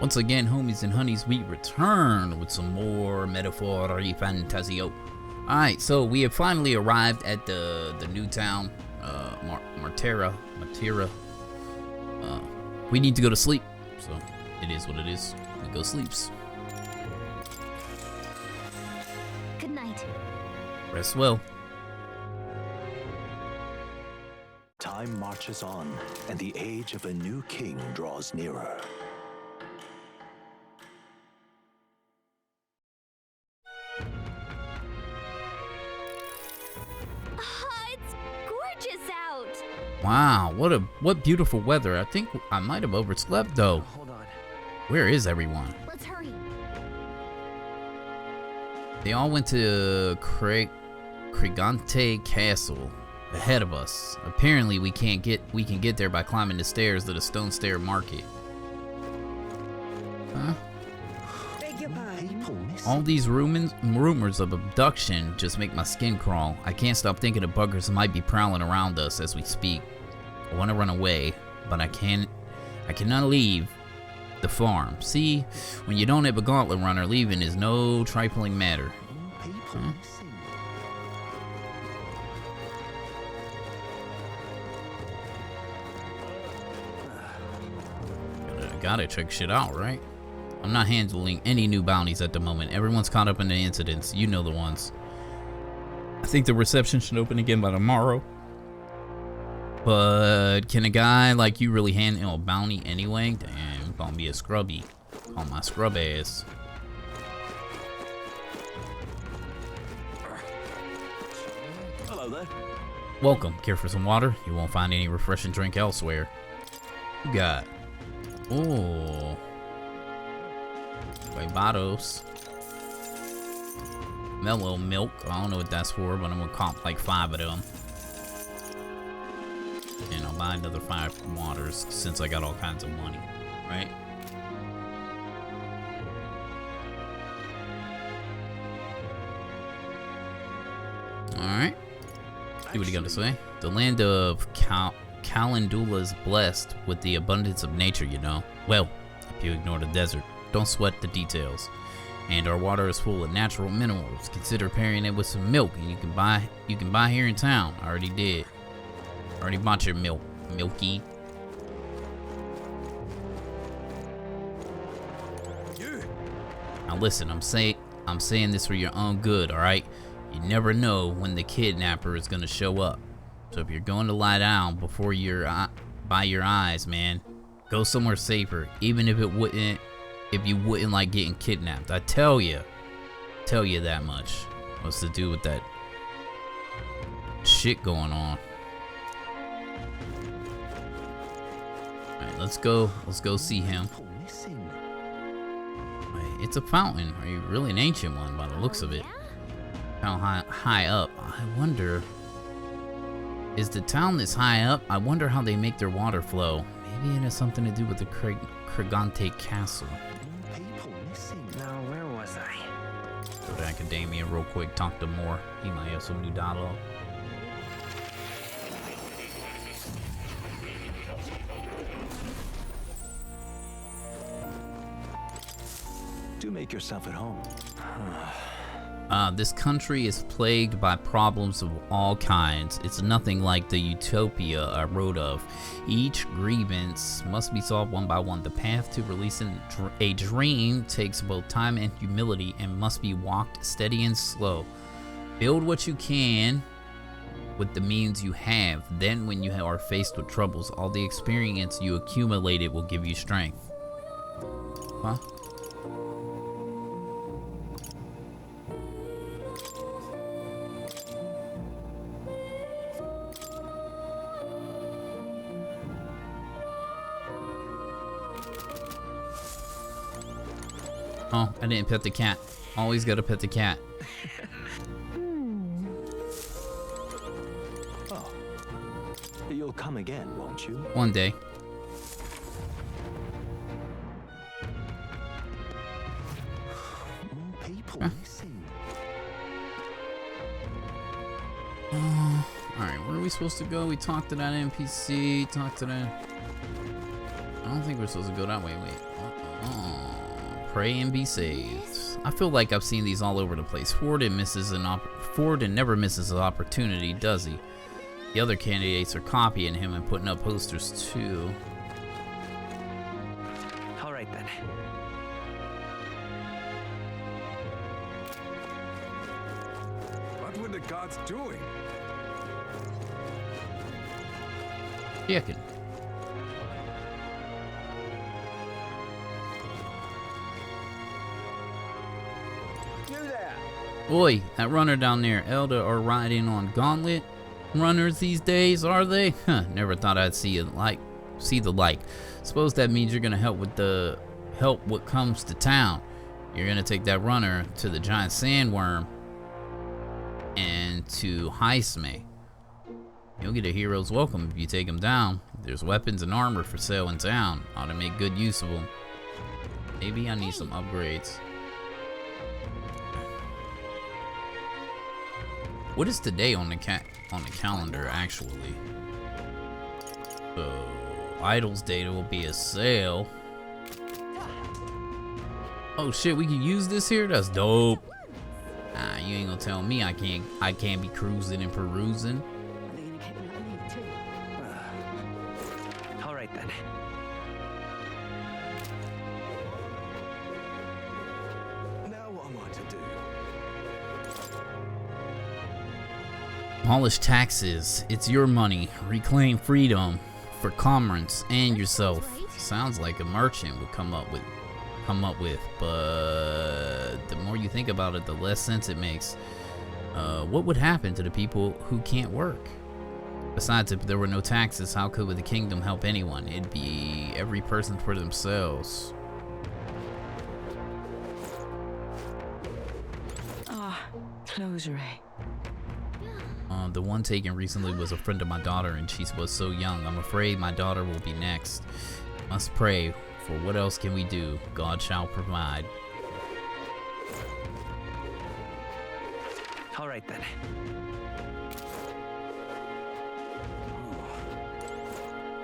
Once again, homies and honeys, we return with some more metaphor ReFantazio. Alright, so we have finally arrived at the new town, Matera. We need to go to sleep, so it is what it is. We go sleeps. Good night. Rest well. Time marches on, and the age of a new king draws nearer. It's gorgeous out. Wow, what beautiful weather. I think I might have overslept though. Hold on. Where is everyone? Let's hurry. They all went to Crigante Castle ahead of us. Apparently we can get there by climbing the stairs to the Stone Stair Market. Huh? All these rumors of abduction just make my skin crawl. I can't stop thinking the buggers might be prowling around us as we speak. I want to run away, but I cannot leave the farm. See, when you don't have a gauntlet runner, leaving is no trifling matter. Huh? Gotta check shit out, right? I'm not handling any new bounties at the moment. Everyone's caught up in the incidents. You know the ones. I think the reception should open again by tomorrow. But can a guy like you really handle a bounty anyway? Damn, call me a scrubby. Call my scrub ass. Hello there. Welcome. Care for some water? You won't find any refreshing drink elsewhere. You got. Oh. Bottles. Mellow milk. I don't know what that's for, but I'm gonna comp like 5 of them. And I'll buy another 5 waters since I got all kinds of money, right? Alright. See what you got to say. The land of Calendula is blessed with the abundance of nature, you know. Well, if you ignore the desert. Don't sweat the details. And our water is full of natural minerals. Consider pairing it with some milk, and you can buy here in town. I already did. Already bought your milk, Milky. Now listen, I'm saying this for your own good, all right? You never know when the kidnapper is gonna show up. So if you're going to lie down before by your eyes, man, go somewhere safer, even if you wouldn't like getting kidnapped. I tell you that much. What's to do with that shit going on? Alright, let's go see him. Wait, it's a fountain. Are you really an ancient one by the looks of it? How high up? I wonder. Is the town this high up? I wonder how they make their water flow. Maybe it has something to do with the Crigante Castle. Now, where was I? Go to Academia real quick, talk to Moore. He might have some new dialogue. Do make yourself at home. This country is plagued by problems of all kinds. It's nothing like the utopia I wrote of. Each grievance must be solved one by one. The path to releasing a dream takes both time and humility and must be walked steady and slow. Build what you can with the means you have. Then when you are faced with troubles, all the experience you accumulated will give you strength. Huh? Oh, I didn't pet the cat. Always gotta pet the cat. Oh. You'll come again, won't you? One day. People missing. Alright, where are we supposed to go? We talked to that NPC, talked to that... I don't think we're supposed to go that way. Wait. Oh, pray and be saved. I feel like I've seen these all over the place. Ford never misses an opportunity, does he? The other candidates are copying him and putting up posters too. All right then. What were the gods doing? Chicken. You there! Oi, that runner down there. Elda are riding on gauntlet runners these days, are they? Huh, never thought I'd see the like. Suppose that means you're gonna help what comes to town. You're gonna take that runner to the giant sandworm and to Heisme. You'll get a hero's welcome if you take him down. There's weapons and armor for sale in town. Ought to make good use of them. Maybe I need some upgrades. What is today on the calendar actually? So Idol's Day will be a sale. Oh shit, we can use this here? That's dope. Ah, you ain't gonna tell me I can't be cruising and perusing. All right then. Now what am I to do? Abolish taxes. It's your money. Reclaim freedom for commerce and yourself. Sounds like a merchant would come up with, but the more you think about it, the less sense it makes. What would happen to the people who can't work? Besides, if there were no taxes, how could the kingdom help anyone? It'd be every person for themselves. Closure. The one taken recently was a friend of my daughter, and she was so young. I'm afraid my daughter will be next. Must pray, for what else can we do? God shall provide. All right then.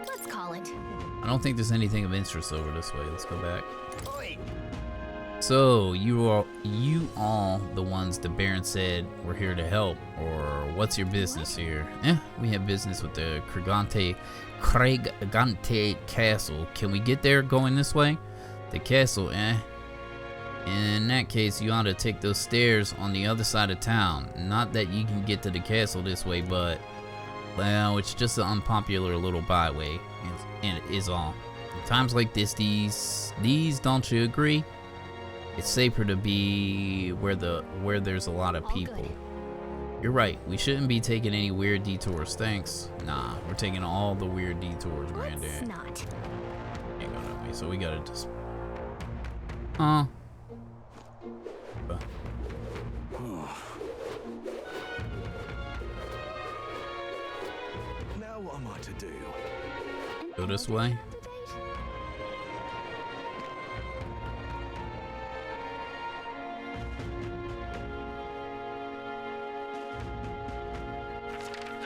Let's call it. I don't think there's anything of interest over this way. Let's go back. So, you all the ones the Baron said were here to help, or what's your business here? We have business with the Cragante Castle. Can we get there going this way? The castle, In that case, you ought to take those stairs on the other side of town. Not that you can get to the castle this way, but, well, it's just an unpopular little byway, and it is all. In times like this, these, don't you agree? It's safer to be where there's a lot of people. You're right. We shouldn't be taking any weird detours. Thanks. Nah, we're taking all the weird detours, Granddad. Not. Can't go that way, so we gotta just. Now what am I to do? Go this way.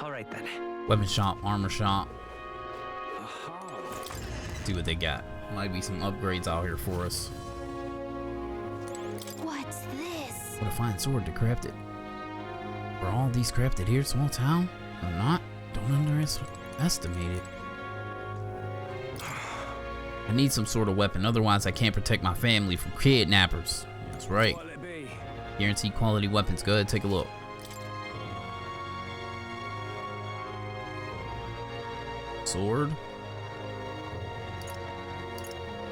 All right then. Weapon shop, armor shop. See what they got. Might be some upgrades out here for us. What's this? What a fine sword to craft it. Were all these crafted here, small town? Or not? Don't underestimate it. I need some sort of weapon, otherwise I can't protect my family from kidnappers. That's right. What'll it be? Guaranteed quality weapons. Go ahead, take a look. Sword?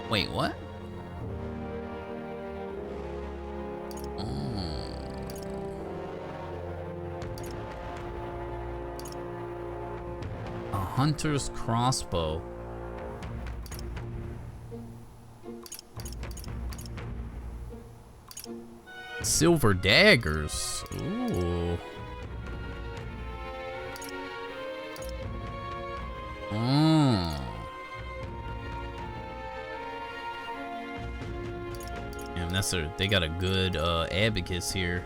Wait, what? Oh. A hunter's crossbow. Silver daggers. Ooh. Oh. And they got a good abacus here.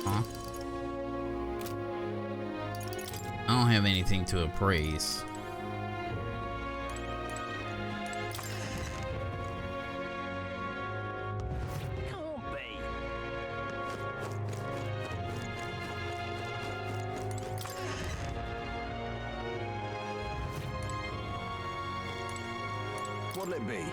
Huh? I don't have anything to appraise. Can't be. What'll it be?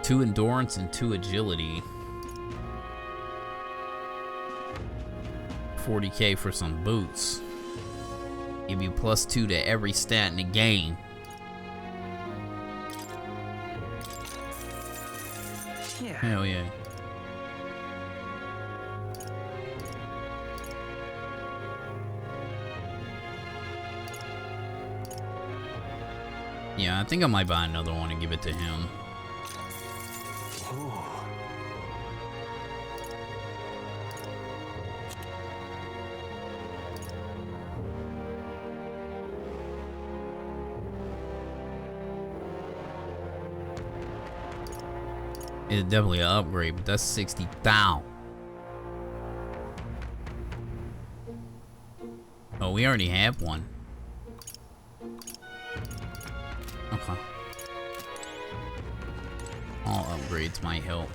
Two endurance and 2 agility. 40k for some boots. Give you +2 to every stat in the game. Yeah. Hell yeah. Yeah, I think I might buy another one and give it to him. It's definitely an upgrade, but that's 60,000. Oh, we already have one. Okay. All upgrades might help.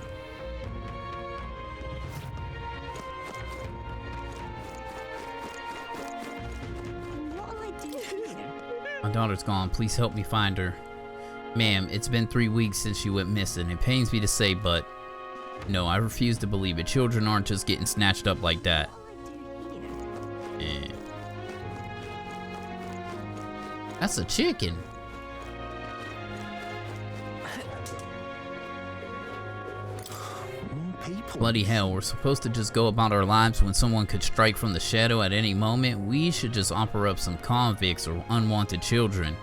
What'll I do here? My daughter's gone. Please help me find her. Ma'am, it's been 3 weeks since she went missing. It pains me to say, but no, I refuse to believe it. Children aren't just getting snatched up like that. What'll I do here? Yeah. That's a chicken. More people. Bloody hell, we're supposed to just go about our lives when someone could strike from the shadow at any moment. We should just offer up some convicts or unwanted children.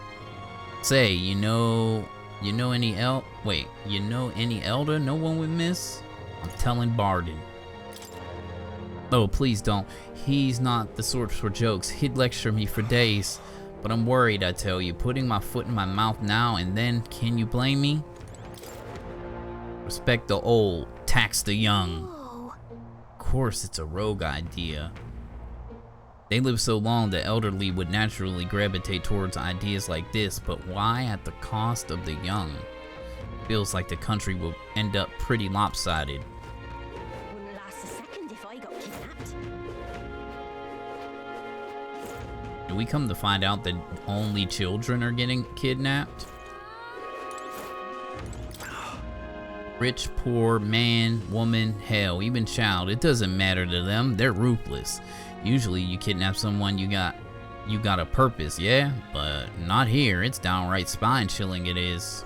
Say, you know any elder no one would miss? I'm telling Barden. Oh, please don't. He's not the sort for jokes. He'd lecture me for days. But I'm worried, I tell you. Putting my foot in my mouth now and then, can you blame me? Respect the old, tax the young. Whoa. Of course, it's a rogue idea. They live so long, the elderly would naturally gravitate towards ideas like this, but why at the cost of the young? Feels like the country will end up pretty lopsided. Wouldn't last a second if I got kidnapped. Do we come to find out that only children are getting kidnapped? Rich, poor, man, woman, hell, even child, it doesn't matter to them. They're ruthless. Usually you kidnap someone you got a purpose, yeah? But not here. It's downright spine-chilling it is.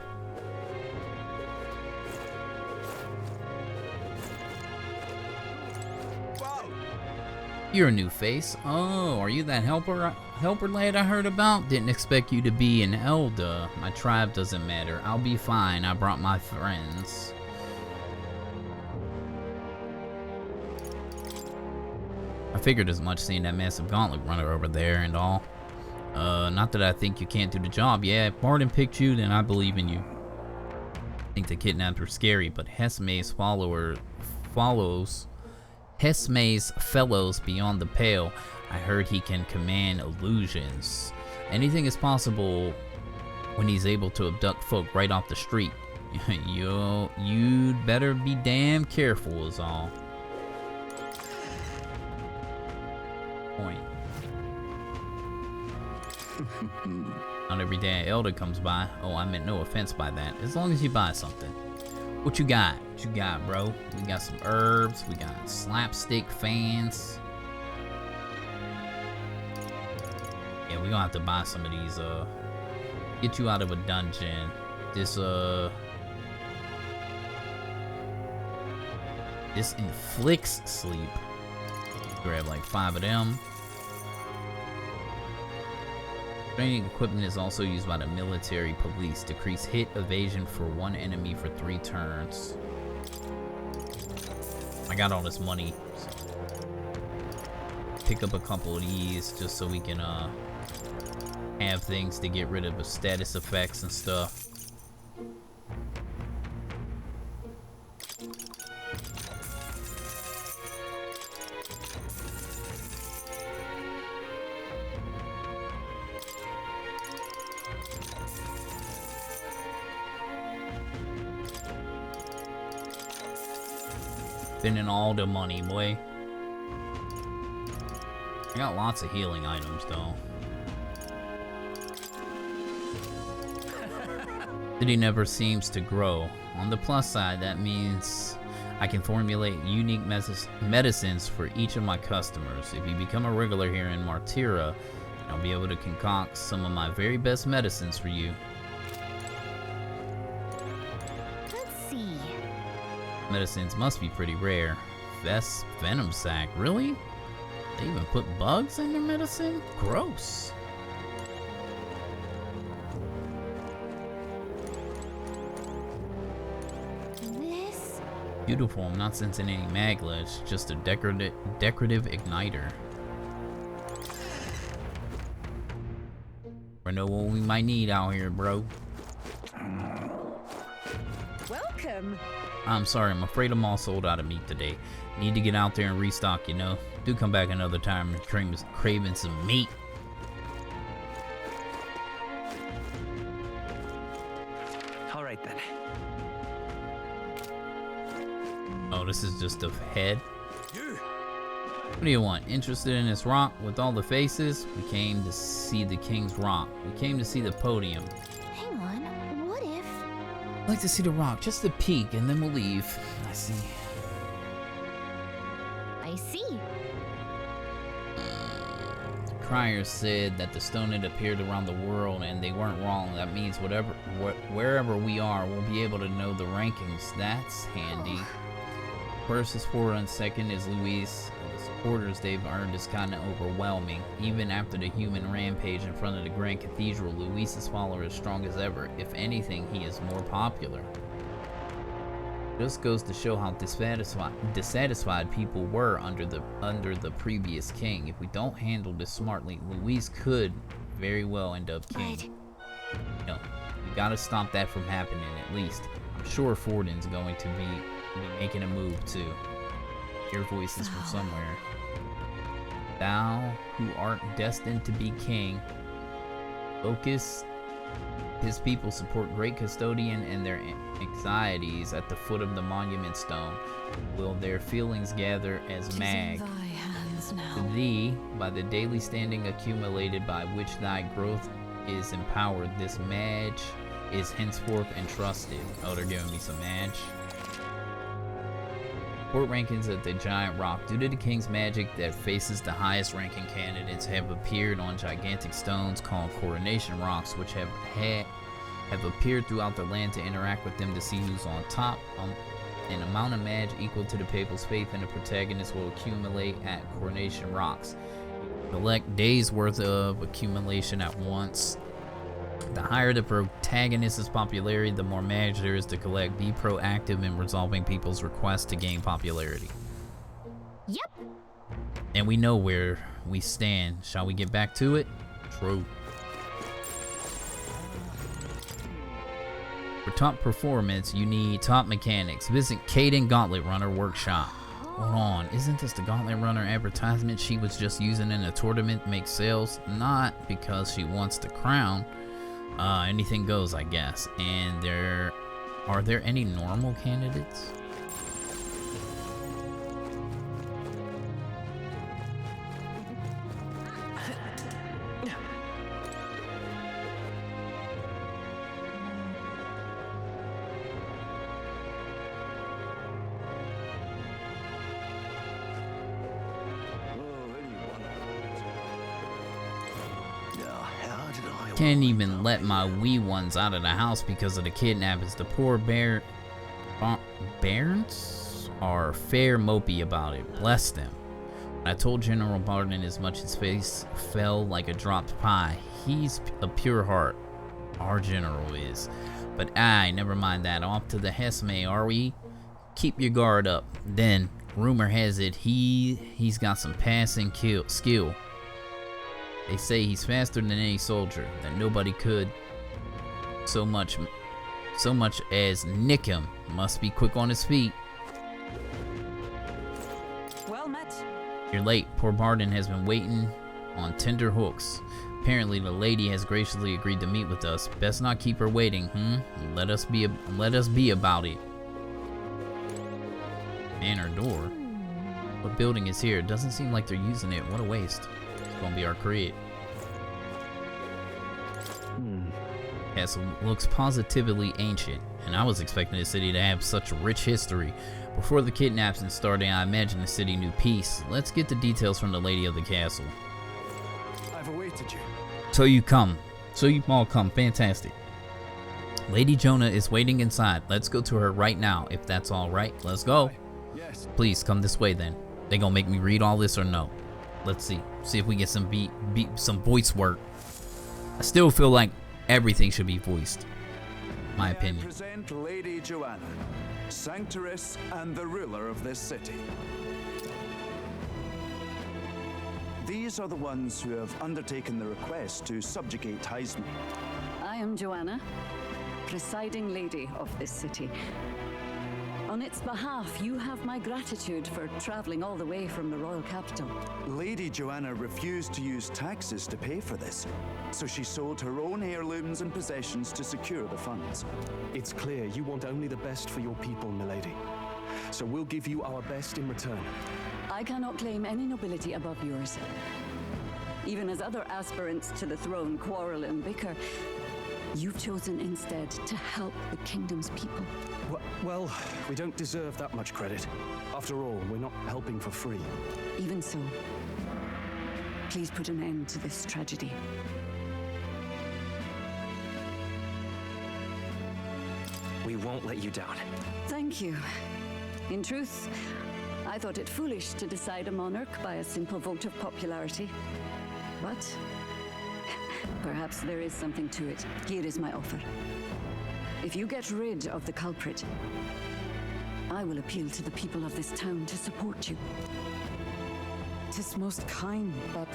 You're a new face. Oh, are you that helper lad I heard about? Didn't expect you to be an elder. My tribe doesn't matter. I'll be fine. I brought my friends. I figured as much seeing that massive gauntlet runner over there and all. Not that I think you can't do the job. Yeah, if Barden picked you, then I believe in you. I think the kidnapped are scary, but Hesme's fellows beyond the pale. I heard he can command illusions. Anything is possible when he's able to abduct folk right off the street. You'd better be damn careful is all. Point. Not every day an elder comes by. Oh, I meant no offense by that. As long as you buy something. What you got? What you got, bro? We got some herbs. We got slapstick fans. Yeah, we gonna have to buy some of these. Get you out of a dungeon. This This inflicts sleep. Grab like 5 of them. Training equipment is also used by the military police. Decrease hit evasion for 1 enemy for 3 turns. I got all this money. So pick up a couple of these just so we can have things to get rid of the status effects and stuff. Spending all the money, boy. I got lots of healing items, though. City never seems to grow. On the plus side, that means I can formulate unique medicines for each of my customers. If you become a regular here in Martira, I'll be able to concoct some of my very best medicines for you. Let's see. Medicines must be pretty rare. Venom sac, really? They even put bugs in their medicine? Gross. This? Beautiful, I'm not sensing any maglets, just a decorative igniter. I know what we might need out here, bro. Welcome. I'm sorry, I'm afraid I'm all sold out of meat today. Need to get out there and restock, you know. Do come back another time craving some meat. All right then. Oh, this is just a head. You. What do you want? Interested in this rock with all the faces? We came to see the King's Rock. We came to see the podium. Hang on. What if? I'd like to see the rock, just a peek, and then we'll leave. I see. I see. Criers said that the stone had appeared around the world, and they weren't wrong. That means wherever we are, we'll be able to know the rankings. That's handy. First is Flora, and second is Luis. The supporters they've earned is kind of overwhelming. Even after the human rampage in front of the Grand Cathedral, Luis's follower is strong as ever. If anything, he is more popular. Just goes to show how dissatisfied people were under the previous king. If we don't handle this smartly, Luis could very well end up king. No, we gotta stop that from happening at least. I'm sure Forden's going to be making a move too. Hear voices from somewhere. Thou who art destined to be king, focus. His people support Great Custodian and their anxieties at the foot of the monument stone. Will their feelings gather as mag? Thy hands now. To thee, by the daily standing accumulated by which thy growth is empowered, this madge is henceforth entrusted. Oh, they're giving me some madge. Support rankings at the giant rock. Due to the king's magic that faces the highest ranking candidates have appeared on gigantic stones called coronation rocks, which have appeared throughout the land to interact with them to see who's on top. An amount of magic equal to the people's faith in the protagonist will accumulate at coronation rocks. Collect days worth of accumulation at once. The higher the protagonist's popularity, the more magic there is to collect. Be proactive in resolving people's requests to gain popularity. Yep. And we know where we stand. Shall we get back to it? True. For top performance, you need top mechanics. Visit Kaden Gauntlet Runner Workshop. Hold on, isn't this the Gauntlet Runner advertisement she was just using in a tournament to make sales? Not because she wants the crown. Anything goes, I guess. And are there any normal candidates? Can't even let my wee ones out of the house because of the kidnappings. The poor Bairns are fair mopey about it. Bless them. I told General Barton as much his face fell like a dropped pie. He's a pure heart. Our general is. But never mind that. Off to the Hesme, are we? Keep your guard up. Then, rumor has it, he's got some passing skill. They say he's faster than any soldier, that nobody could so much as nick him. Must be quick on his feet. Well met. You're late. Poor Barton has been waiting on tender hooks. Apparently the lady has graciously agreed to meet with us. Best not keep her waiting, Let us be about it. Manor door? What building is here? Doesn't seem like they're using it. What a waste. It's gonna be our crate. Castle looks positively ancient, and I was expecting the city to have such a rich history. Before the kidnapping started, I imagined the city knew peace. Let's get the details from the lady of the castle. I've awaited you. So you all come. Fantastic. Lady Jonah is waiting inside. Let's go to her right now, if that's all right. Let's go. Yes. Please come this way then. They gonna make me read all this or no? Let's see. See if we get some some voice work. I still feel like everything should be voiced. My opinion. I present Lady Joanna, Sanctoress and the ruler of this city. These are the ones who have undertaken the request to subjugate Heisman. I am Joanna, presiding lady of this city. On its behalf, you have my gratitude for traveling all the way from the royal capital. Lady Joanna refused to use taxes to pay for this, so she sold her own heirlooms and possessions to secure the funds. It's clear you want only the best for your people, milady. So we'll give you our best in return. I cannot claim any nobility above yours. Even as other aspirants to the throne quarrel and bicker, you've chosen instead to help the kingdom's people. Well, we don't deserve that much credit. After all, we're not helping for free. Even so, please put an end to this tragedy. We won't let you down. Thank you. In truth, I thought it foolish to decide a monarch by a simple vote of popularity. But perhaps there is something to it. Here is my offer. If you get rid of the culprit, I will appeal to the people of this town to support you. 'Tis most kind, but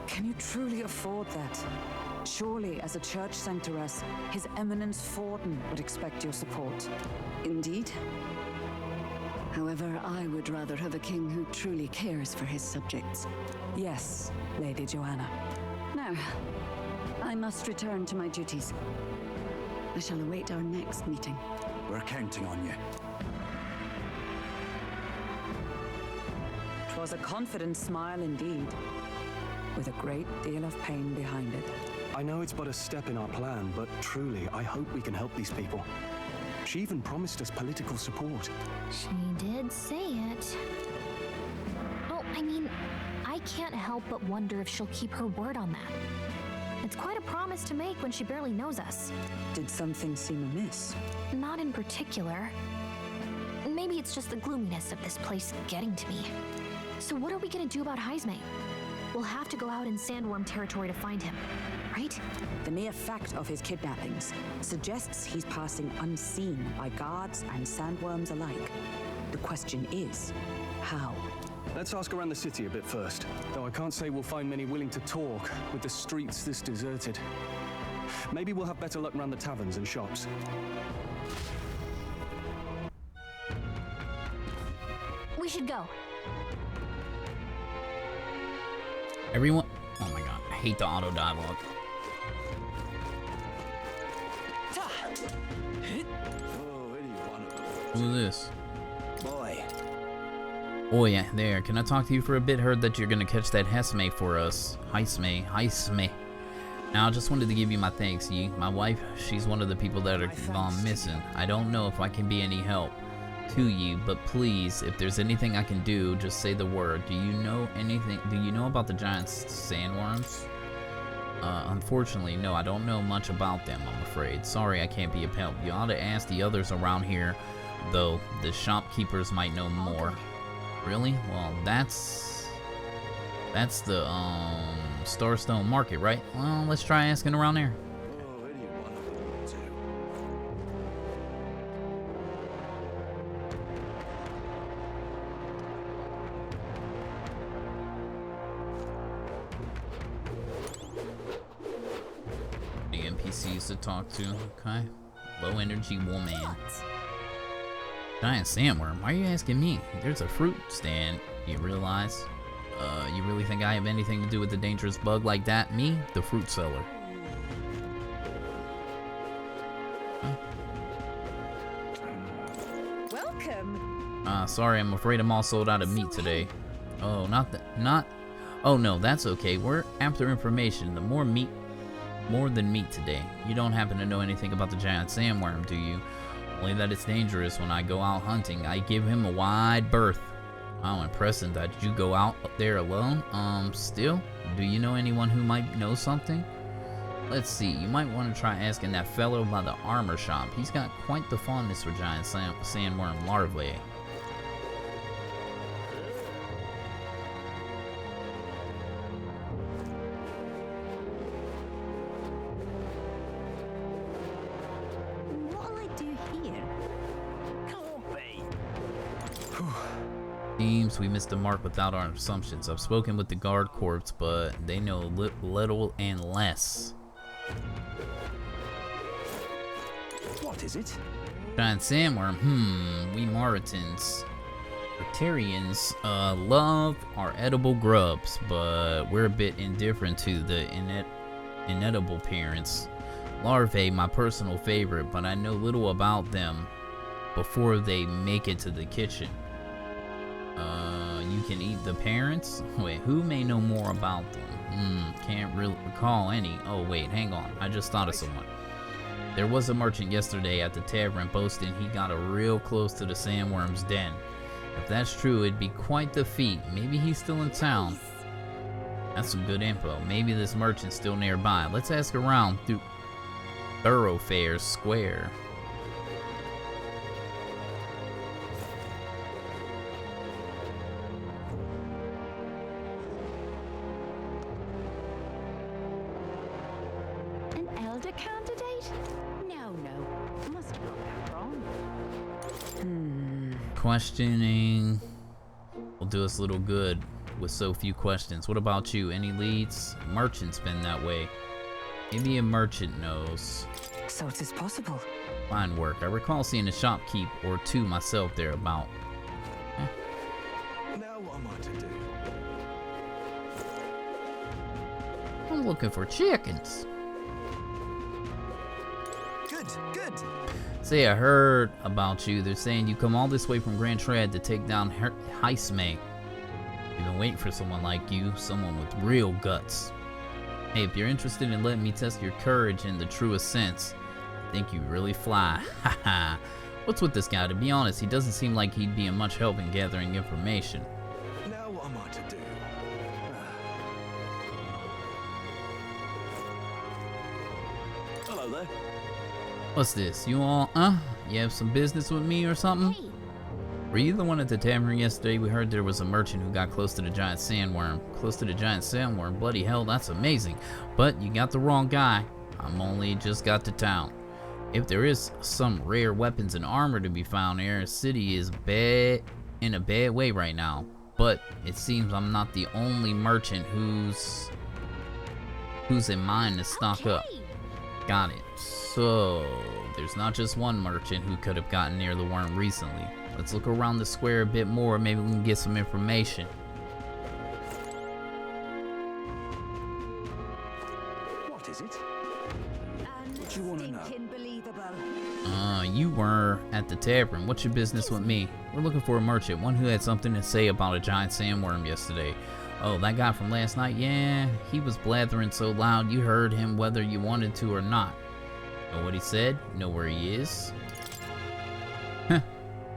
can you truly afford that? Surely, as a church sanctoress, His Eminence Forden would expect your support. Indeed. However, I would rather have a king who truly cares for his subjects. Yes, Lady Joanna. Now, I must return to my duties. I shall await our next meeting. We're counting on you. 'Twas a confident smile indeed, with a great deal of pain behind it. I know it's but a step in our plan, but truly, I hope we can help these people. She even promised us political support. She did say it. Oh, I mean, I can't help but wonder if she'll keep her word on that. It's quite a promise to make when she barely knows us. Did something seem amiss? Not in particular. Maybe it's just the gloominess of this place getting to me. So what are we gonna do about Heisme? We'll have to go out in Sandworm territory to find him, right? The mere fact of his kidnappings suggests he's passing unseen by guards and sandworms alike. The question is, how? Let's ask around the city a bit first, though I can't say we'll find many willing to talk with the streets this deserted. Maybe we'll have better luck around the taverns and shops. We should go. Everyone. Oh my god, I hate the auto dialogue. Oh, any one of them. Who's this? Boy. Oh yeah, there. Can I talk to you for a bit? Heard that you're gonna catch that Hesme for us. Heisme. Now, I just wanted to give you my thanks. My wife, she's one of the people that are gone missing. I don't know if I can be any help to you, but please, if there's anything I can do, just say the word. Do you know anything? Do you know about the giant sandworms? Unfortunately, no, I don't know much about them, I'm afraid. Sorry I can't be of help. You ought to ask the others around here though. The shopkeepers might know more. Really? Well, that's the Starstone Market, right? Well, let's try asking around there. Oh, any one of them will do. The NPCs to talk to. Okay. Low energy woman. Giant sandworm. Why are you asking me? There's a fruit stand. You realize? You really think I have anything to do with the dangerous bug like that? Me? The fruit seller. Welcome. Sorry, I'm afraid I'm all sold out of meat today. Oh, oh no, that's okay. We're after information. The more than meat today. You don't happen to know anything about the giant sandworm, do you? Only that it's dangerous. When I go out hunting, I give him a wide berth. Wow, impressive. Did you go out there alone? Still? Do you know anyone who might know something? Let's see, you might want to try asking that fellow by the armor shop. He's got quite the fondness for giant sandworm larvae. What'll I do here? Seems we missed the mark without our assumptions. I've spoken with the guard corps, but they know little and less. What is it? Giant sandworm, we Mauritans, love our edible grubs, but we're a bit indifferent to the inedible parents. Larvae, my personal favorite, but I know little about them before they make it to the kitchen. You can eat the parents? Wait, who may know more about them? Can't really recall any. Oh wait, hang on, I just thought of someone. There was a merchant yesterday at the tavern boasting he got real close to the sandworm's den. If that's true, it'd be quite the feat. Maybe he's still in town. That's some good info. Maybe this merchant's still nearby. Let's ask around through Thoroughfare Square. An elder candidate? No. Must have got that wrong. Questioning will do us little good with so few questions. What about you? Any leads? Merchant's been that way. Maybe a merchant knows. So it is possible. Fine work. I recall seeing a shopkeep or two myself there about. Now what am I to do? I'm looking for chickens. Good. Say, I heard about you. They're saying you come all this way from Grand Trad to take down Heismay. We've been waiting for someone like you, someone with real guts. Hey, if you're interested in letting me test your courage in the truest sense, I think you really fly. Haha. What's with this guy? To be honest, he doesn't seem like he'd be in much help in gathering information. Now what am I to do? Hello there. What's this? You all, you have some business with me or something? Hey, Were you the one at the tavern yesterday? We heard there was a merchant who got close to the giant sandworm. Close to the giant sandworm? Bloody hell, that's amazing. But you got the wrong guy. I'm only just got to town. If there is some rare weapons and armor to be found here, the city is in a bad way right now. But it seems I'm not the only merchant who's in mind to stock up. okay. Got it. So, there's not just one merchant who could have gotten near the worm recently. Let's look around the square a bit more, maybe we can get some information. What is it? What you wanna know? Believable. You were at the tavern. What's your business with me? We're looking for a merchant, one who had something to say about a giant sandworm yesterday. Oh, that guy from last night? Yeah, he was blathering so loud you heard him whether you wanted to or not. Know what he said? Know where he is? Huh.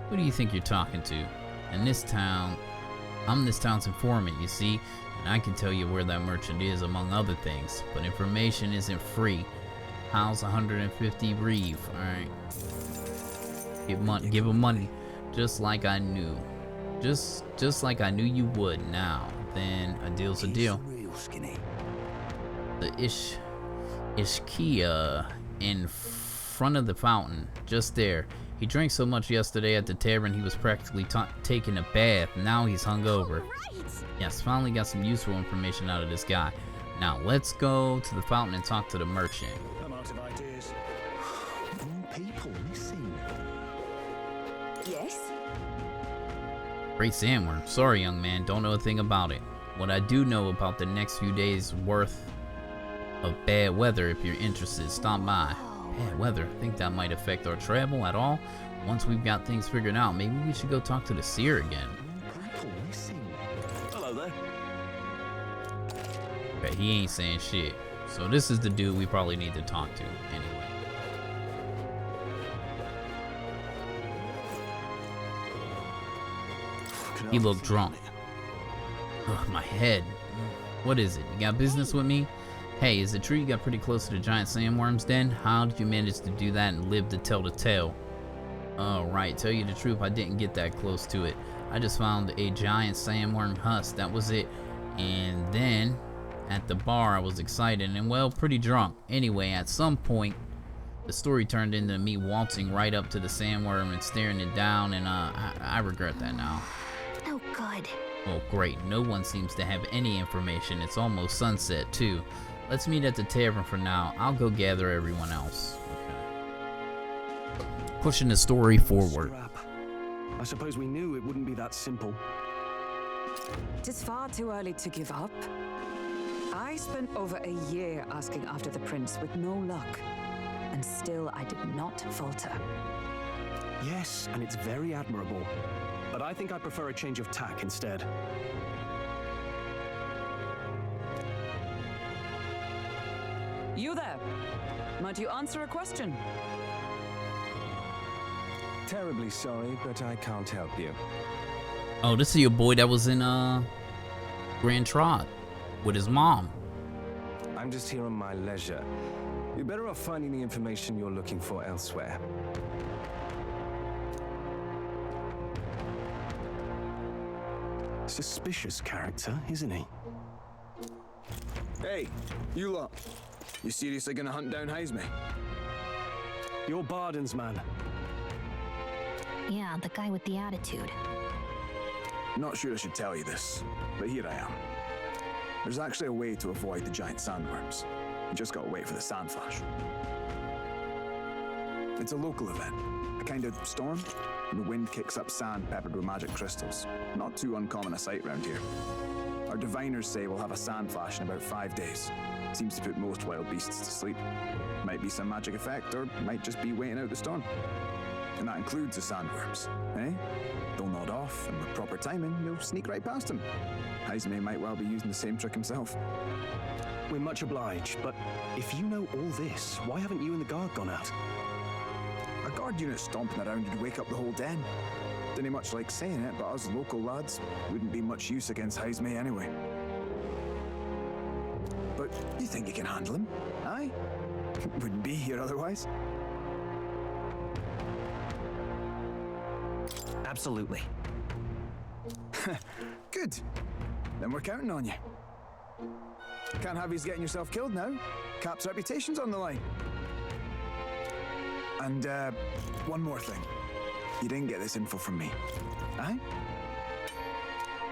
Who do you think you're talking to? In this town, I'm this town's informant, you see, and I can tell you where that merchant is, among other things. But information isn't free. How's 150 reeve? Alright. Give him money. Just like I knew. Just like I knew you would. Now, then a deal's a deal. Real skinny. The Ishkia in front of the fountain, just there. He drank so much yesterday at the tavern he was practically taking a bath. Now he's hungover. Yes, finally got some useful information out of this guy. Now let's go to the fountain and talk to the merchant. I'm out of ideas. More people missing. Yes? Great sandworm. Sorry, young man, don't know a thing about it. What I do know about the next few days worth of bad weather, if you're interested, stop by. Bad weather? Think that might affect our travel at all? Once we've got things figured out, maybe we should go talk to the seer again. People missing. Hello there. Okay, he ain't saying shit. So this is the dude we probably need to talk to anyway. He looked drunk. Ugh, my head. What is it? You got business with me? Hey, is it true you got pretty close to the giant sandworm's den? How did you manage to do that and live to tell the tale? Oh, right. Tell you the truth, I didn't get that close to it. I just found a giant sandworm husk. That was it. And then, at the bar, I was excited and, well, pretty drunk. Anyway, at some point, the story turned into me waltzing right up to the sandworm and staring it down, and I regret that now. Oh, good. Oh, great. No one seems to have any information. It's almost sunset, too. Let's meet at the tavern for now. I'll go gather everyone else. Okay. Pushing the story forward. Scrap. I suppose we knew it wouldn't be that simple. It is far too early to give up. I spent over a year asking after the prince with no luck. And still I did not falter. Yes, and it's very admirable. But I think I prefer a change of tack instead. You there? Might you answer a question? Terribly sorry, but I can't help you. Oh, this is your boy that was in Grand Trot with his mom. I'm just here on my leisure. You're better off finding the information you're looking for elsewhere. Suspicious character, isn't he? Hey, you lot. You seriously gonna hunt down Heisme? You're Barden's man. Yeah, the guy with the attitude. Not sure I should tell you this, but here I am. There's actually a way to avoid the giant sandworms. You just gotta wait for the sand flash. It's a local event, a kind of storm, and the wind kicks up sand peppered with magic crystals. Not too uncommon a sight around here. Our diviners say we'll have a sand flash in about 5 days. Seems to put most wild beasts to sleep. Might be some magic effect, or might just be waiting out the storm. And that includes the sandworms, eh? They'll nod off, and with proper timing, you'll sneak right past them. Heisme might well be using the same trick himself. We're much obliged, but if you know all this, why haven't you and the guard gone out? A guard unit stomping around would wake up the whole den. Didn't much like saying it, but us local lads wouldn't be much use against Heisme anyway. But you think you can handle him? Aye? Wouldn't be here otherwise. Absolutely. Good. Then we're counting on you. Can't have you getting yourself killed now. Cap's reputation's on the line. And, one more thing. You didn't get this info from me. Aye?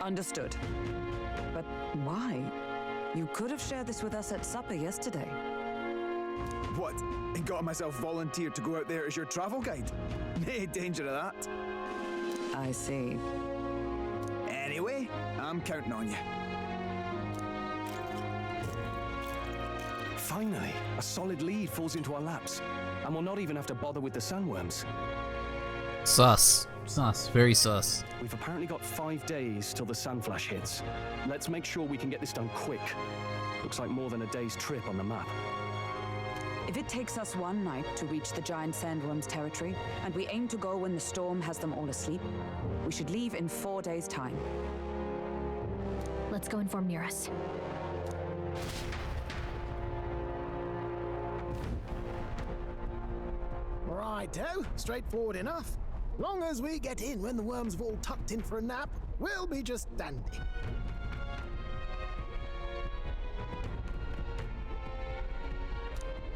Understood. But why? You could have shared this with us at supper yesterday. What? And got myself volunteered to go out there as your travel guide? Nay danger of that. I see. Anyway, I'm counting on you. Finally, a solid lead falls into our laps, and we'll not even have to bother with the sandworms. Sus. Sus. Very sus. We've apparently got 5 days till the sandflash hits. Let's make sure we can get this done quick. Looks like more than a day's trip on the map. If it takes us one night to reach the giant sandworm's territory, and we aim to go when the storm has them all asleep, we should leave in 4 days' time. Let's go inform Nearest. Righto, straightforward enough. Long as we get in when the worms have all tucked in for a nap, we'll be just dandy.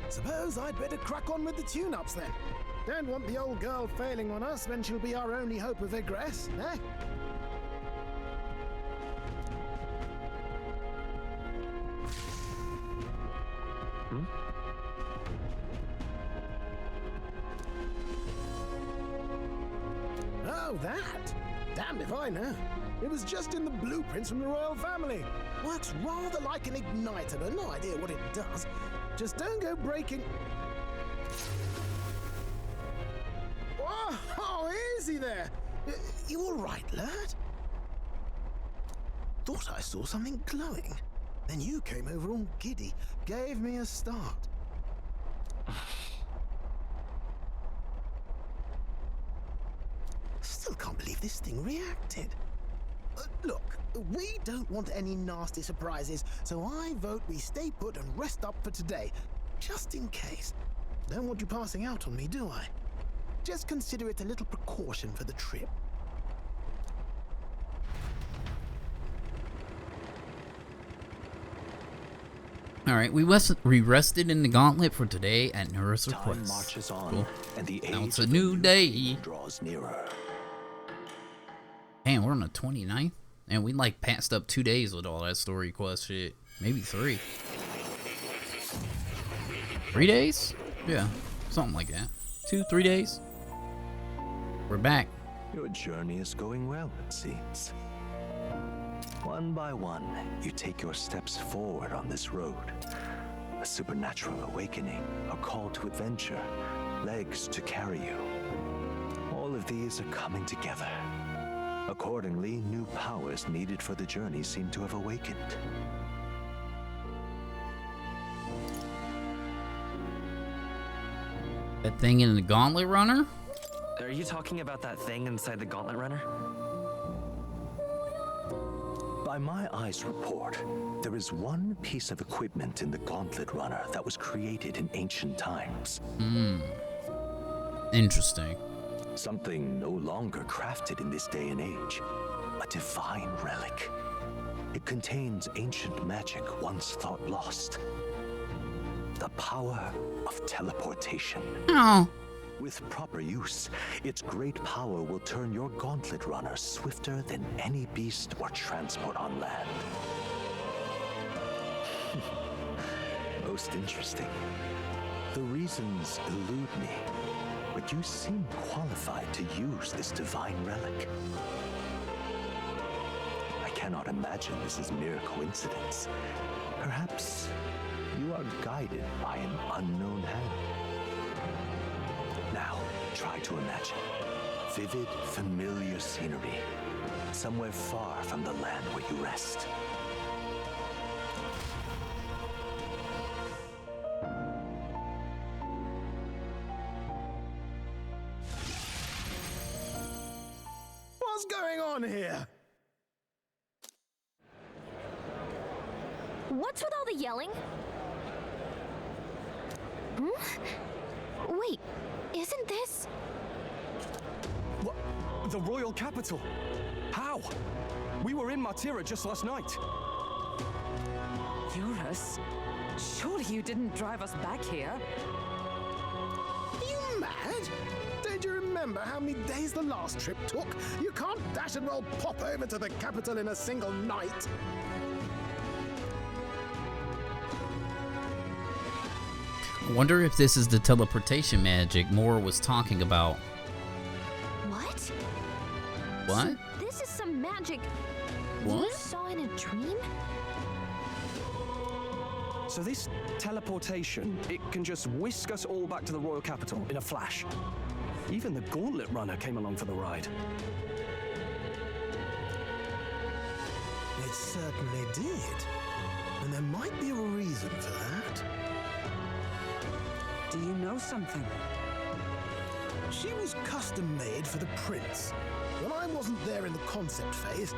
Suppose I'd better crack on with the tune-ups then. Don't want the old girl failing on us when she'll be our only hope of egress, eh? Oh, that? Damned if I know. It was just in the blueprints from the royal family. Works rather like an igniter, but no idea what it does. Just don't go breaking... Oh, easy there. You all right, lad? Thought I saw something glowing. Then you came over all giddy, gave me a start. Still can't believe this thing reacted. Look, we don't want any nasty surprises, so I vote we stay put and rest up for today, just in case. Don't want you passing out on me, do I? Just consider it a little precaution for the trip. All right, we rested in the gauntlet for today at Nura's request. Time marches on, cool. and the Now age it's a of new day. Draws nearer. Damn, we're on the 29th, and we like passed up 2 days with all that story quest shit. Maybe 3. 3 days? Yeah, something like that. 2-3 days. We're back. Your journey is going well, it seems. One by one, you take your steps forward on this road. A supernatural awakening, a call to adventure, legs to carry you. All of these are coming together. Accordingly, new powers needed for the journey seem to have awakened. That thing in the gauntlet runner? Are you talking about that thing inside the gauntlet runner? By my eyes report, there is one piece of equipment in the gauntlet runner that was created in ancient times. Interesting. Something no longer crafted in this day and age. A divine relic. It contains ancient magic once thought lost. The power of teleportation. Oh. With proper use, its great power will turn your gauntlet runner swifter than any beast or transport on land. Most interesting. The reasons elude me, but you seem qualified to use this divine relic. I cannot imagine this is mere coincidence. Perhaps you are guided by an unknown hand. Now, try to imagine vivid, familiar scenery, somewhere far from the land where you rest. What's going on here? What's with all the yelling? Wait, isn't this... What? The royal capital? How? We were in Martira just last night. Eurus, surely you didn't drive us back here? Are you mad? Don't you remember how many days the last trip took? You can't dash and roll pop over to the capital in a single night. I wonder if this is the teleportation magic Mora was talking about. What? What? So this is some magic What? you saw in a dream? So this teleportation, it can just whisk us all back to the royal capital in a flash. Even the gauntlet runner came along for the ride. It certainly did. And there might be a reason for that. Do you know something? She was custom made for the prince. When I wasn't there in the concept phase,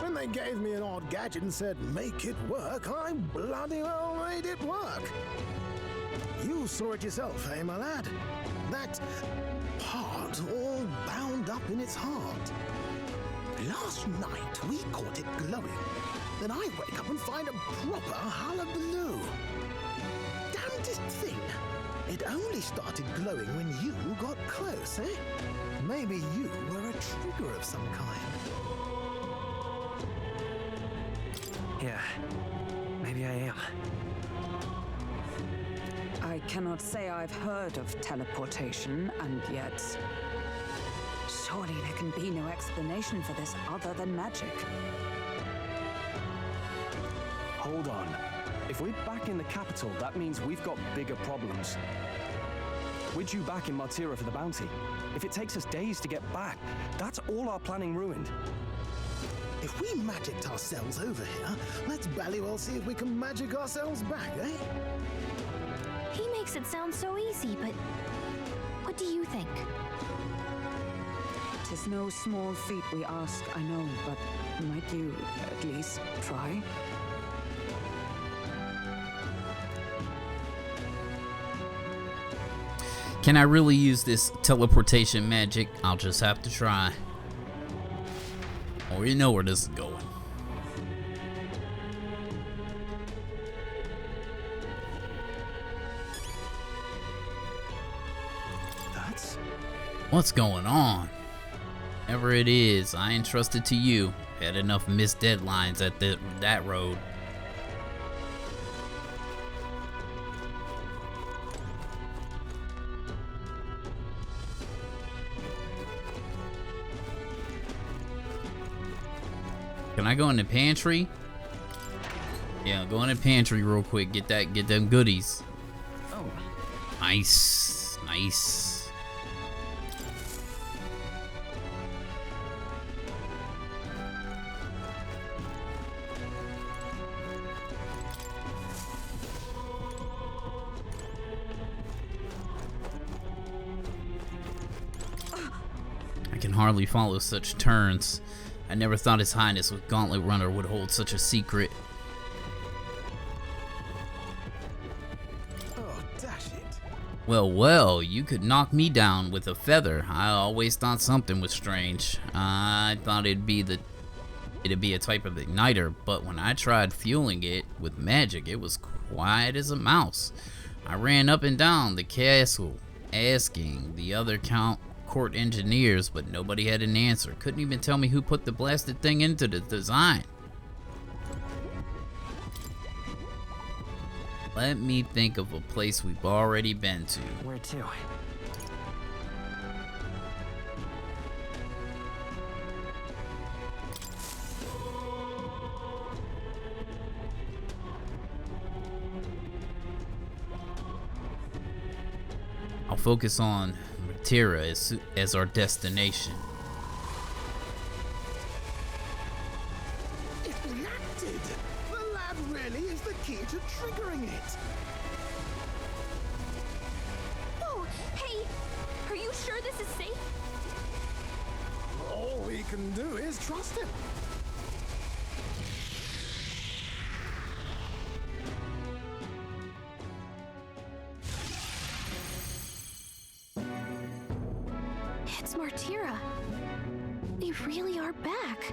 when they gave me an odd gadget and said, make it work, I bloody well made it work. You saw it yourself, eh, my lad? That part all bound up in its heart. Last night, we caught it glowing. Then I wake up and find a proper hullabaloo. Damnedest thing. It only started glowing when you got close, eh? Maybe you were a trigger of some kind. Yeah, maybe I am. I cannot say I've heard of teleportation, and yet... surely there can be no explanation for this other than magic. Hold on. If we're back in the capital, that means we've got bigger problems. We're due back in Martira for the bounty. If it takes us days to get back, that's all our planning ruined. If we magicked ourselves over here, let's bally well see if we can magic ourselves back, eh? He makes it sound so easy, but what do you think? 'Tis no small feat we ask, I know, but might you at least try? Can I really use this teleportation magic? I'll just have to try. Or you know where this is going. That's... What's going on? Whatever it is, I entrusted to you. Had enough missed deadlines at that road. Can I go in the pantry? Yeah, go in the pantry real quick. Get them goodies. Oh. Nice. Nice. I can hardly follow such turns. I never thought His Highness with Gauntlet Runner would hold such a secret. Oh, dash it. Well, you could knock me down with a feather. I always thought something was strange. I thought it'd be a type of igniter, but when I tried fueling it with magic, it was quiet as a mouse. I ran up and down the castle asking the other court engineers, but nobody had an answer. Couldn't even tell me who put the blasted thing into the design. Let me think of a place we've already been to. Where to? I'll focus on Martira as our destination. It reacted! The lad really is the key to triggering it! Whoa! Hey! Are you sure this is safe? All we can do is trust him. It's Martira. They really are back.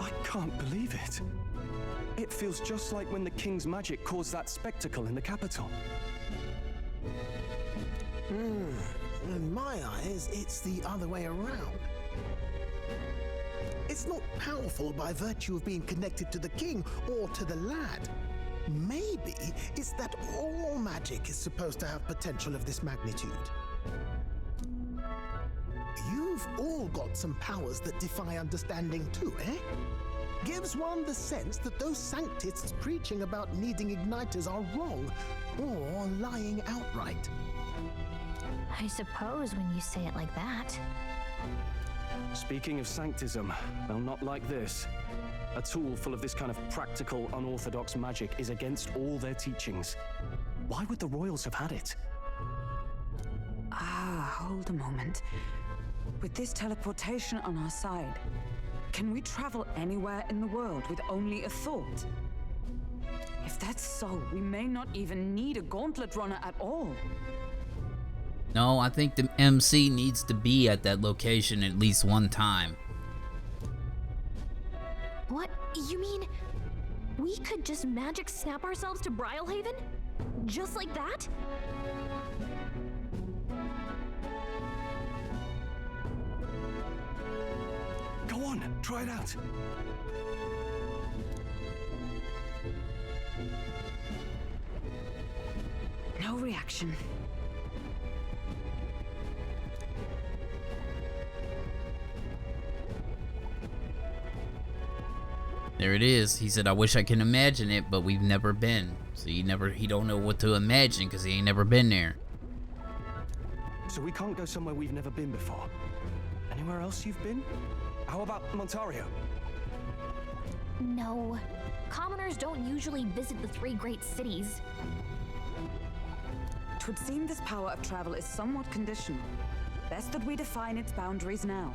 I can't believe it. It feels just like when the king's magic caused that spectacle in the capital. In my eyes, it's the other way around. It's not powerful by virtue of being connected to the king or to the lad. Maybe it's that all magic is supposed to have potential of this magnitude. You've all got some powers that defy understanding too, eh? Gives one the sense that those sanctists preaching about needing igniters are wrong, or lying outright. I suppose when you say it like that. Speaking of sanctism, well, not like this. A tool full of this kind of practical, unorthodox magic is against all their teachings. Why would the royals have had it? Hold a moment. With this teleportation on our side, can we travel anywhere in the world with only a thought? If that's so, we may not even need a gauntlet runner at all. No, I think the MC needs to be at that location at least one time. What? You mean we could just magic snap ourselves to Brylehaven? Just like that? Go on, try it out. No reaction. There it is. He said, I wish I can imagine it, but we've never been. So he don't know what to imagine because he ain't never been there. So we can't go somewhere we've never been before. Anywhere else you've been? How about Montario? No. Commoners don't usually visit the 3 great cities. Twould seem this power of travel is somewhat conditional. Best that we define its boundaries now.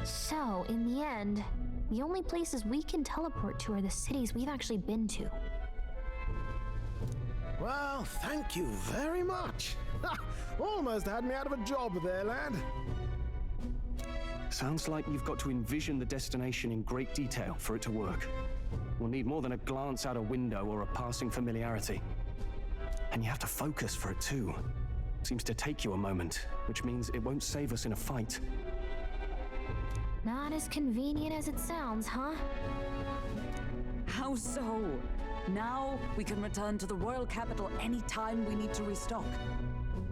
So, in the end, the only places we can teleport to are the cities we've actually been to. Well, thank you very much. Almost had me out of a job there, lad. Sounds like you've got to envision the destination in great detail for it to work. We'll need more than a glance out a window or a passing familiarity. And you have to focus for it too. Seems to take you a moment, which means it won't save us in a fight. Not as convenient as it sounds, huh? How so? Now we can return to the royal capital anytime we need to restock.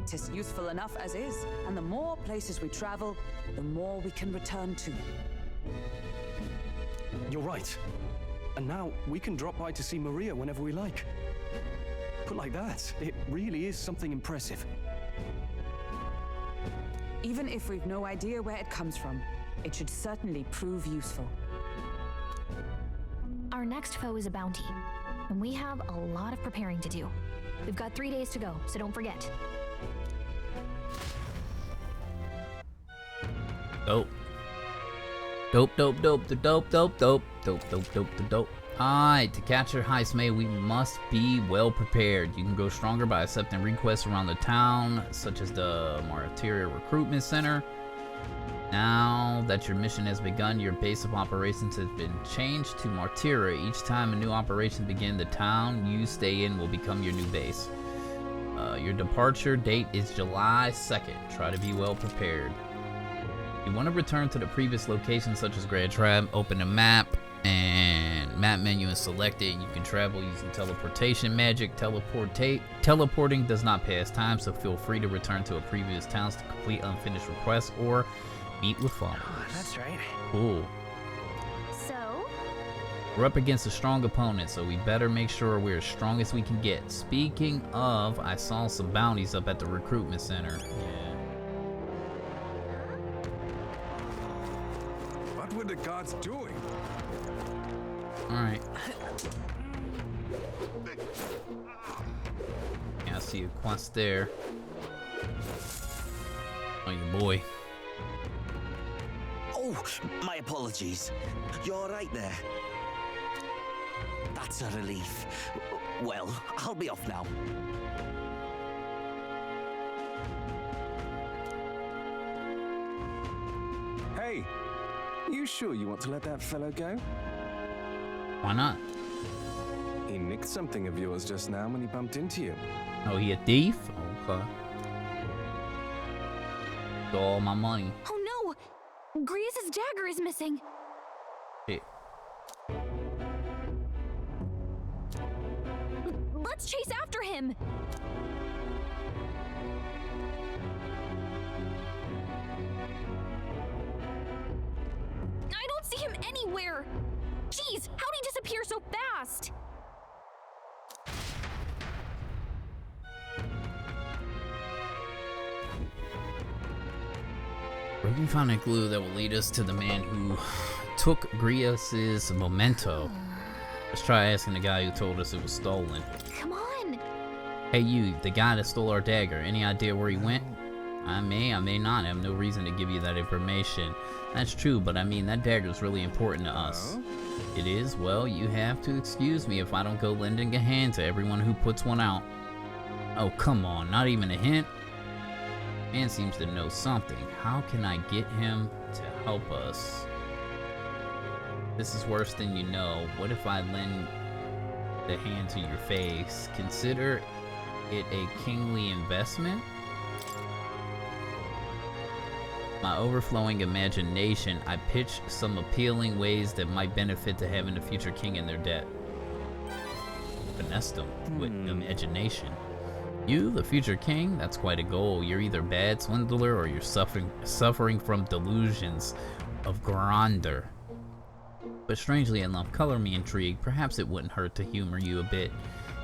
'Tis useful enough as is, and the more places we travel, the more we can return to. You're right. And now we can drop by to see Maria whenever we like. Put like that, it really is something impressive. Even if we've no idea where it comes from, it should certainly prove useful. Our next foe is a bounty, and we have a lot of preparing to do. We've got 3 days to go, so don't forget. Dope. Dope. Alright, to capture Heismay, we must be well prepared. You can grow stronger by accepting requests around the town, such as the Martyria Recruitment Center. Now that your mission has begun, your base of operations has been changed to Martyria. Each time a new operation begins, the town you stay in will become your new base. Your departure date is July 2nd. Try to be well prepared. You want to return to the previous location, such as Grand Trap, open a map, and map menu is selected. You can travel using teleportation magic. Teleporting does not pass time, so feel free to return to a previous town to complete unfinished requests or meet with followers. Oh, that's right. Cool. So? We're up against a strong opponent, so we better make sure we're as strong as we can get. Speaking of, I saw some bounties up at the recruitment center. Yeah. What were the guards doing? Alright. Yeah, I see a quest there. Oh, your boy. Oh, my apologies. You're all right there? That's a relief. Well, I'll be off now. Hey, you sure you want to let that fellow go? Why not? He nicked something of yours just now when he bumped into you. Oh, he a thief? Okay. Stole all my money. Oh no! Grievous' dagger is missing! Shit. Let's chase after him! I don't see him anywhere! Jeez, how'd he disappear so fast? Where can we find a clue that will lead us to the man who took Grievous' memento? Let's try asking the guy who told us it was stolen. Come on! Hey you, the guy that stole our dagger, any idea where he went? I may not. I have no reason to give you that information. That's true, but I mean, that dagger's really important to us. It is? Well, you have to excuse me if I don't go lending a hand to everyone who puts one out. Oh, come on, not even a hint? Man seems to know something. How can I get him to help us? This is worse than you know. What if I lend the hand to your face? Consider it a kingly investment? My overflowing imagination, I pitch some appealing ways that might benefit to having the future king in their debt. Finesse them with imagination. You, the future king? That's quite a goal. You're either a bad swindler or you're suffering from delusions of grandeur. But strangely enough, color me intrigued. Perhaps it wouldn't hurt to humor you a bit.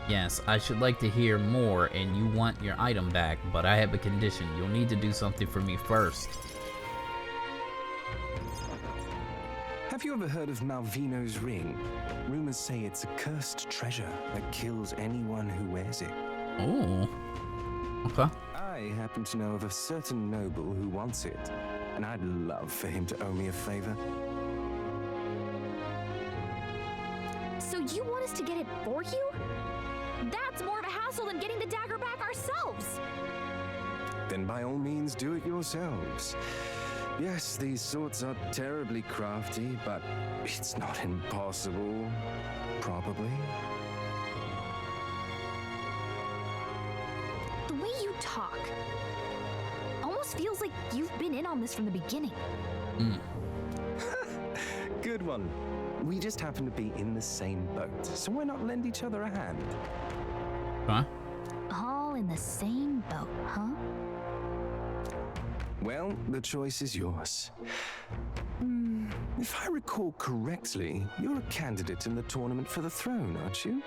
Yes, I should like to hear more, and you want your item back, but I have a condition. You'll need to do something for me first. Have you ever heard of Malvino's ring? Rumors say it's a cursed treasure that kills anyone who wears it. Oh. Okay. I happen to know of a certain noble who wants it, and I'd love for him to owe me a favor. So you want us to get it for you? That's more of a hassle than getting the dagger back ourselves. Then by all means do it yourselves. Yes, these swords are terribly crafty, but it's not impossible. Probably. The way you talk almost feels like you've been in on this from the beginning. Good one. We just happen to be in the same boat, so why not lend each other a hand? Huh? All in the same boat, huh? Well, the choice is yours. If I recall correctly, you're a candidate in the tournament for the throne, aren't you?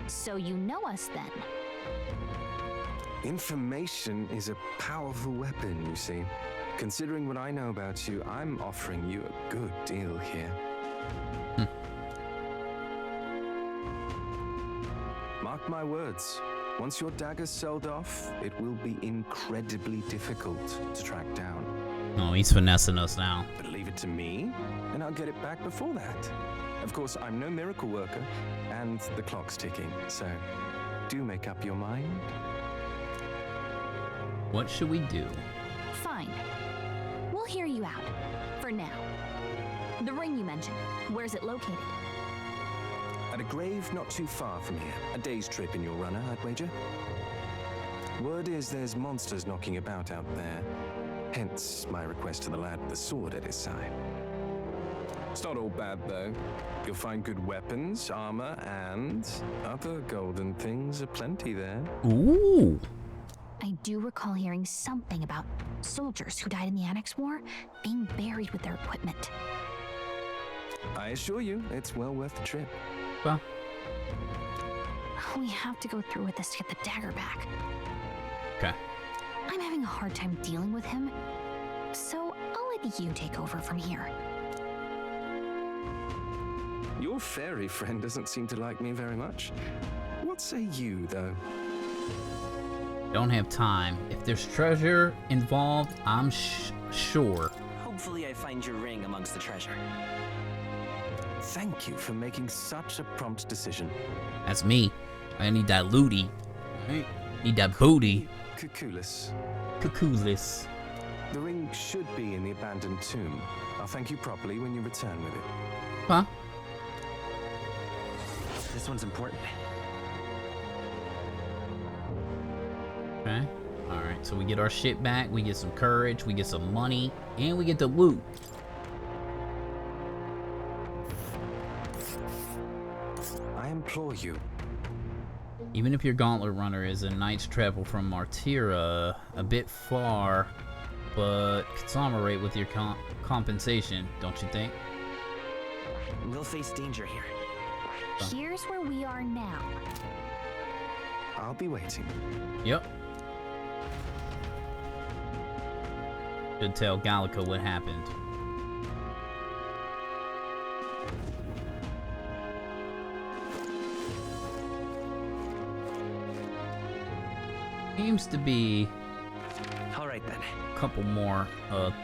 So you know us then. Information is a powerful weapon, you see. Considering what I know about you, I'm offering you a good deal here. Mark my words. Once your dagger's sold off, it will be incredibly difficult to track down. Oh, he's finessing us now. But leave it to me, and I'll get it back before that. Of course, I'm no miracle worker, and the clock's ticking, so do make up your mind. What should we do? Fine. We'll hear you out. For now. The ring you mentioned, where's it located? At a grave not too far from here. A day's trip in your runner, I'd wager. Word is there's monsters knocking about out there. Hence my request to the lad with the sword at his side. It's not all bad, though. You'll find good weapons, armor, and other golden things aplenty there. Ooh. I do recall hearing something about soldiers who died in the Annex War being buried with their equipment. I assure you, it's well worth the trip. Well, we have to go through with this to get the dagger back. okay. I'm having a hard time dealing with him, so I'll let you take over from here. Your fairy friend doesn't seem to like me very much. What say you, though? Don't have time. If there's treasure involved, I'm sure. Hopefully I find your ring amongst the treasure. Thank you for making such a prompt decision. That's me. I need that looty. Need that booty. Cuculus. Cuculus. The ring should be in the abandoned tomb. I'll thank you properly when you return with it. Huh? This one's important. Okay. Alright, so we get our shit back, we get some courage, we get some money, and we get the loot. I implore you. Even if your gauntlet runner is a night's travel from Martira, a bit far, but consummate with your compensation, don't you think? We'll face danger here. Here's where we are now. I'll be waiting. Yep. Should tell Gallica what happened. All right then. couple more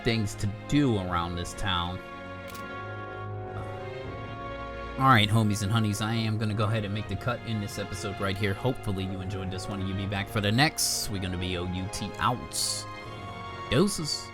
things to do around this town. Alright, homies and honeys, I am going to go ahead and make the cut in this episode right here. Hopefully you enjoyed this one and you'll be back for the next. We're going to be OUT out. Doses.